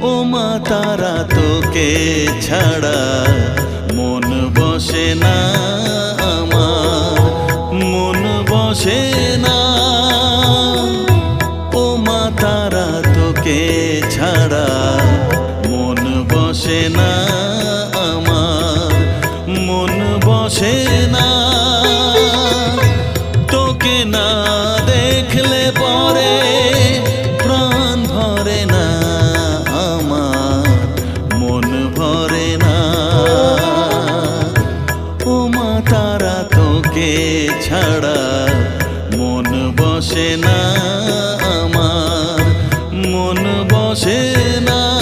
ও মা তারা তোকে ছাড়া মন বসে না আমার, মন বসে না। ও মা তারা তোকে ছাড়া মন বসে না আমার, মন বসে না। তোকে না দেখলে পরে প্রাণ ভরে না আমার, মন ভরে না। ও মা তারা তোকে ছাড়া মন বসে না আমার, মন বসে না।